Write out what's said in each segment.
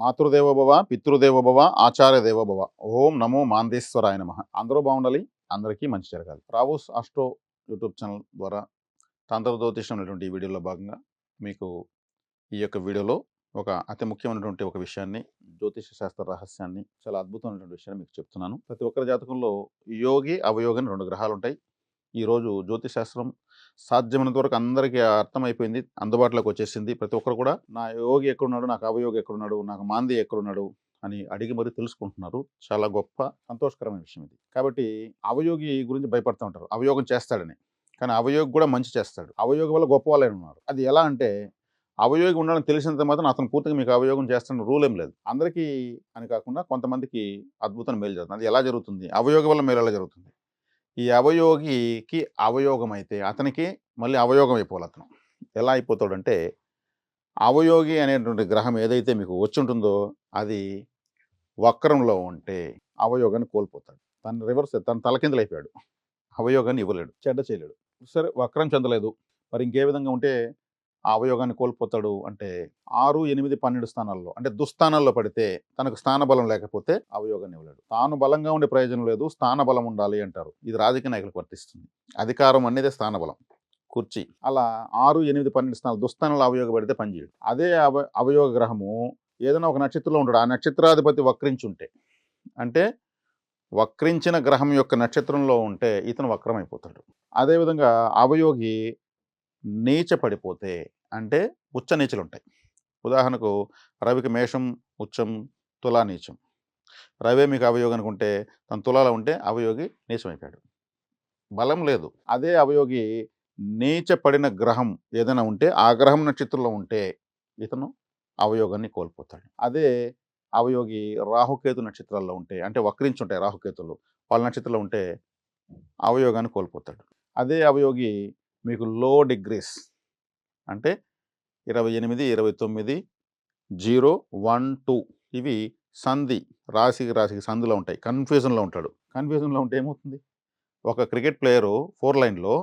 మాతృదేవోభవ, పితృదేవోభవ, ఆచార్య దేవోభవ. ఓం నమో మాందేశ్వరాయ నమః. అందరూ బాగుండాలి. అందరికీ మంచి జరగాలి. రావోస్ ఆస్ట్రో యూట్యూబ్ ఛానల్ ద్వారా తంత్ర జ్యోతిషం అనేటువంటి ఈ వీడియోలో భాగంగా మీకు ఈ యొక్క వీడియోలో ఒక అతి ముఖ్యమైనటువంటి ఒక విషయాన్ని, జ్యోతిష శాస్త్ర రహస్యాన్ని, చాలా అద్భుతమైనటువంటి విషయాన్ని మీకు చెప్తున్నాను. ప్రతి ఒక్కరి జాతకంలో యోగి, అవయోగి అని 2 గ్రహాలు ఉంటాయి. ఈరోజు జ్యోతిష్ శాస్త్రం సాధ్యమైనంత వరకు అందరికీ అర్థమైపోయింది, అందుబాటులోకి వచ్చేసింది. ప్రతి ఒక్కరు కూడా నా యోగి ఎక్కడున్నాడు, నాకు అవయోగి ఎక్కడున్నాడు, నాకు మాంది ఎక్కడున్నాడు అని అడిగి మరీ తెలుసుకుంటున్నారు. చాలా గొప్ప సంతోషకరమైన విషయం ఇది. కాబట్టి అవయోగి గురించి భయపడుతూ ఉంటారు, అవయోగం చేస్తాడని. కానీ అవయోగి కూడా మంచి చేస్తాడు. అవయోగి వల్ల గొప్ప వాళ్ళే ఉన్నారు. అది ఎలా అంటే, అవయోగి ఉండడం తెలిసినంత మాత్రం అతను పూర్తిగా మీకు అవయోగం చేస్తున్న రూల్ ఏం లేదు. అందరికీ అని కాకుండా కొంతమందికి అద్భుతం మేలు జరుగుతుంది. అది ఎలా జరుగుతుంది? అవయోగి వల్ల మేలు ఎలా జరుగుతుంది? ఈ అవయోగికి అవయోగం అయితే అతనికి మళ్ళీ అవయోగం అయిపోవాలి. అతను ఎలా అయిపోతాడంటే, అవయోగి అనేటువంటి గ్రహం ఏదైతే మీకు వచ్చుంటుందో అది వక్రంలో ఉంటే అవయోగాన్ని కోల్పోతాడు. తను రివర్స్, తను తలకిందులైపోయాడు. అవయోగాన్ని ఇవ్వలేడు, చెడ్డ చేయలేడు. సరే, వక్రం చెందలేదు, మరి ఇంకే విధంగా ఉంటే ఆ అవయోగాన్ని కోల్పోతాడు అంటే 6, 8, 12 స్థానాల్లో అంటే దుస్థానాల్లో పడితే, తనకు స్థాన బలం లేకపోతే అవయోగాన్ని ఇవ్వలేడు. తాను బలంగా ఉండే ప్రయోజనం లేదు, స్థాన బలం ఉండాలి అంటారు. ఇది రాజకీయ నాయకులకు వర్తిస్తుంది. అధికారం అనేది స్థాన బలం, కుర్చీ. అలా 6, 8, 12 స్థానాలు దుస్థానంలో అవయోగ పడితే పనిచేయడు. అదే అవయోగ గ్రహము ఏదైనా ఒక నక్షత్రంలో ఉంటాడు, ఆ నక్షత్రాధిపతి వక్రించుంటే, అంటే వక్రించిన గ్రహం యొక్క నక్షత్రంలో ఉంటే ఇతను వక్రమైపోతాడు. అదేవిధంగా అవయోగి నీచ పడిపోతే, అంటే ఉచ్చ నీచలు ఉంటాయి. ఉదాహరణకు రవికి మేషం ఉచ్చం, తులా నీచం. రవే మీకు అవయోగి అనుకుంటే తన తులాలో ఉంటే అవయోగి నీచమైపోయాడు, బలం లేదు. అదే అవయోగి నీచ పడిన గ్రహం ఏదైనా ఉంటే, ఆ గ్రహం నక్షత్రంలో ఉంటే ఇతను అవయోగాన్ని కోల్పోతాడు. అదే అవయోగి రాహుకేతు నక్షత్రాల్లో ఉంటే, అంటే వక్రించుంటాయి రాహుకేతులు, వాళ్ళ నక్షత్రంలో ఉంటే అవయోగాన్ని కోల్పోతాడు. అదే అవయోగి మీకు లో డిగ్రీస్ అంటే 28, 29, 0, 1, 2 ఇవి సంధి, రాశికి సంధిలో ఉంటాయి. కన్ఫ్యూజన్లో ఉంటాడు. కన్ఫ్యూజన్లో ఉంటే ఏమవుతుంది? ఒక క్రికెట్ ప్లేయరు 4 లైన్లో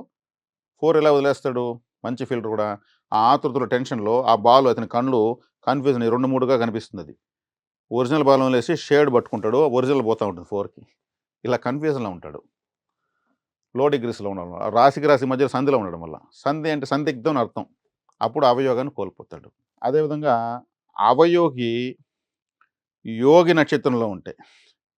4 ఎలా వదిలేస్తాడు? మంచి ఫీల్డర్ కూడా ఆ ఆతృతలో, టెన్షన్లో ఆ బాల్ అతని కళ్ళు కన్ఫ్యూజన్ 2, 3గా కనిపిస్తుంది. అది ఒరిజినల్ బాల్ వదిలేసి షేడ్ పట్టుకుంటాడు, ఒరిజినల్ పోతూ ఉంటుంది 4కి. ఇలా కన్ఫ్యూజన్లో ఉంటాడు. లో డిగ్రీస్లో ఉండడం వల్ల, రాశి మధ్య సంధిలో ఉండడం వల్ల. సంధి అంటే సందిగ్ధం అని అర్థం. అప్పుడు అవయోగాన్ని కోల్పోతాడు. అదేవిధంగా అవయోగి యోగి నక్షత్రంలో ఉంటే,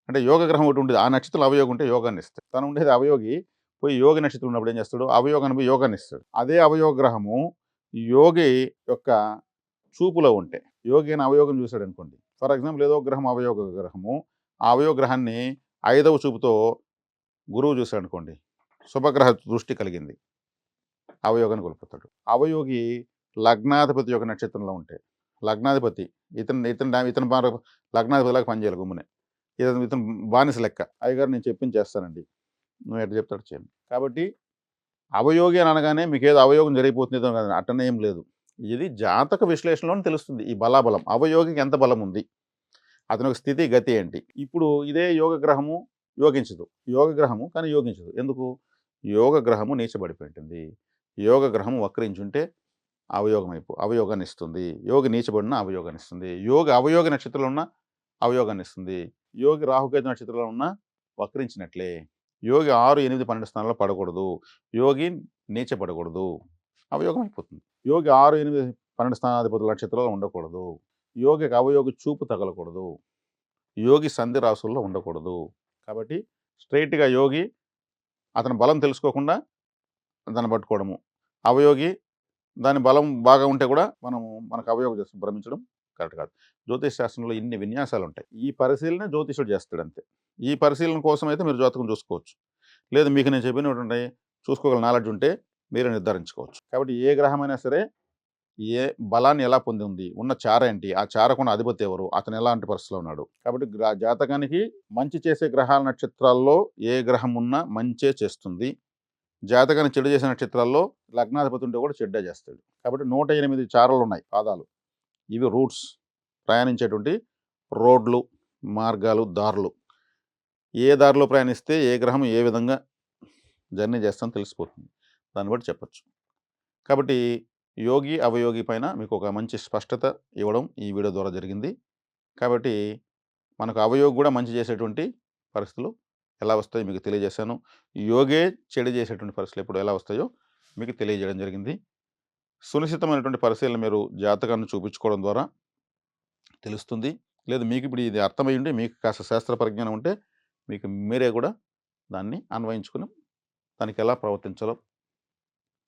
అంటే యోగ గ్రహం ఒకటి ఉండేది, ఆ నక్షత్రంలో అవయోగం ఉంటే యోగాన్ని ఇస్తాడు. తను ఉండేది అవయోగి, పోయి యోగి నక్షత్రం ఉన్నప్పుడు ఏం చేస్తాడు? అవయోగాన్ని పోయి యోగాన్ని ఇస్తాడు. అదే అవయోగ గ్రహము యోగి యొక్క చూపులో ఉంటే, యోగి అని అవయోగం చూశాడు అనుకోండి. ఫర్ ఎగ్జాంపుల్ ఏదో గ్రహం అవయోగ గ్రహము, ఆ అవయోగ గ్రహాన్ని 5వ చూపుతో గురువు చూశాడు అనుకోండి, శుభగ్రహ దృష్టి కలిగింది, అవయోగాన్ని కోల్పోతాడు. అవయోగి లగ్నాధిపతి యొక్క నక్షత్రంలో ఉంటే, లగ్నాధిపతి ఇతను లగ్నాధిపతిలాగా పనిచేయాలి గుమ్మనే, ఇతను బానిస లెక్క. అయ్యగారు నేను చెప్పింది చేస్తానండి, నువ్వు ఎట్లా చెప్తాడు చేయండి. కాబట్టి అవయోగి అని అనగానే మీకు ఏదో అవయోగం జరిగిపోతుంది అట్టనే ఏం లేదు. ఇది జాతక విశ్లేషణలోనే తెలుస్తుంది ఈ బలాబలం. అవయోగికి ఎంత బలం ఉంది, అతని యొక్క స్థితి గతి ఏంటి. ఇప్పుడు ఇదే యోగ గ్రహము యోగించదు, యోగ గ్రహము కానీ యోగించదు. ఎందుకు? యోగ గ్రహము నీచబడిపోయింటుంది. యోగ గ్రహం వక్రించుంటే అవయోగాన్ని ఇస్తుంది. యోగి నీచబడిన అవయోగాన్ని ఇస్తుంది. యోగి అవయోగ నక్షత్రంలో ఉన్న అవయోగాన్ని ఇస్తుంది. యోగి రాహుకేతు నక్షత్రంలో ఉన్న వక్రించినట్లే. యోగి 6, 8, 12 స్థానాల్లో పడకూడదు. యోగి నీచపడకూడదు, అవయోగం అయిపోతుంది. యోగి 6, 8, 12 స్థానాధిపతుల నక్షత్రాల్లో ఉండకూడదు. యోగికి అవయోగి చూపు తగలకూడదు. యోగి సంధి రాసుల్లో ఉండకూడదు. కాబట్టి స్ట్రైట్గా యోగి అతని బలం తెలుసుకోకుండా దాన్ని పట్టుకోవడము, అవయోగి దాని బలం బాగా ఉంటే కూడా మనకు అవయోగం చేస్తూ భ్రమించడం కరెక్ట్ కాదు. జ్యోతిష్ శాస్త్రంలో ఇన్ని విన్యాసాలు ఉంటాయి. ఈ పరిశీలన జ్యోతిషుడు చేస్తాడు అంతే. ఈ పరిశీలన కోసం అయితే మీరు జాతకం చూసుకోవచ్చు. లేదు మీకు నేను చెప్పినటువంటి చూసుకోగల నాలెడ్జ్ ఉంటే మీరే నిర్ధారించుకోవచ్చు. కాబట్టి ఏ గ్రహమైనా సరే ఏ బలాన్ని ఎలా పొంది ఉంది, ఉన్న చార ఏంటి, ఆ చారకున్న అధిపతి ఎవరు, అతను ఎలాంటి పరిస్థితిలో ఉన్నాడు. కాబట్టి జాతకానికి మంచి చేసే గ్రహాల నక్షత్రాల్లో ఏ గ్రహం ఉన్నా మంచే చేస్తుంది. జాతకాన్ని చెడు చేసే నక్షత్రాల్లో లగ్నాధిపతి ఉంటే కూడా చెడ్డే చేస్తాడు. కాబట్టి 108 చారలు ఉన్నాయి, పాదాలు. ఇవి రూట్స్, ప్రయాణించేటువంటి రోడ్లు, మార్గాలు, దారులు. ఏ దారిలో ప్రయాణిస్తే ఏ గ్రహం ఏ విధంగా జర్నీ చేస్తామో తెలిసిపోతుంది. దాన్ని బట్టి చెప్పచ్చు. కాబట్టి యోగి అవయోగి పైన మీకు ఒక మంచి స్పష్టత ఇవ్వడం ఈ వీడియో ద్వారా జరిగింది. కాబట్టి మనకు అవయోగి కూడా మంచి చేసేటువంటి పరిస్థితులు ఎలా వస్తాయో మీకు తెలియజేశాను. యోగే చెడు చేసేటువంటి పరిస్థితులు ఎప్పుడు ఎలా వస్తాయో మీకు తెలియజేయడం జరిగింది. సునిశ్చితమైనటువంటి పరిశీలన మీరు జాతకాన్ని చూపించుకోవడం ద్వారా తెలుస్తుంది. లేదు మీకు ఇప్పుడు ఇది అర్థమై ఉండి మీకు కాస్త శాస్త్ర పరిజ్ఞానం ఉంటే మీకు మీరే కూడా దాన్ని అన్వయించుకుని దానికి ఎలా ప్రవర్తించాలో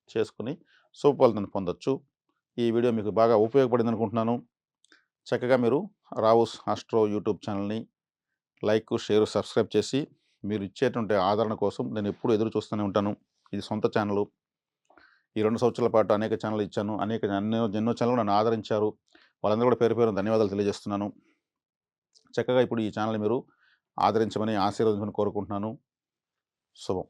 చేసుకుని శుభఫలితాన్ని పొందొచ్చు. ఈ వీడియో మీకు బాగా ఉపయోగపడింది అనుకుంటున్నాను. చక్కగా మీరు రావుస్ ఆస్ట్రో యూట్యూబ్ ఛానల్ని లైక్, షేర్, సబ్స్క్రైబ్ చేసి మీరు ఇచ్చేటువంటి ఆదరణ కోసం నేను ఎప్పుడు ఎదురు చూస్తూనే ఉంటాను. ఇది సొంత ఛానలు. ఈ 2 సంవత్సరాల పాటు అనేక ఛానళ్ళు ఇచ్చాను. ఎన్నో ఛానళ్ళు నన్ను ఆదరించారు. వాళ్ళందరూ కూడా పేరు పేరున ధన్యవాదాలు తెలియజేస్తున్నాను. చక్కగా ఇప్పుడు ఈ ఛానల్ మీరు ఆదరించమని, ఆశీర్వదించమని కోరుకుంటున్నాను. శుభం.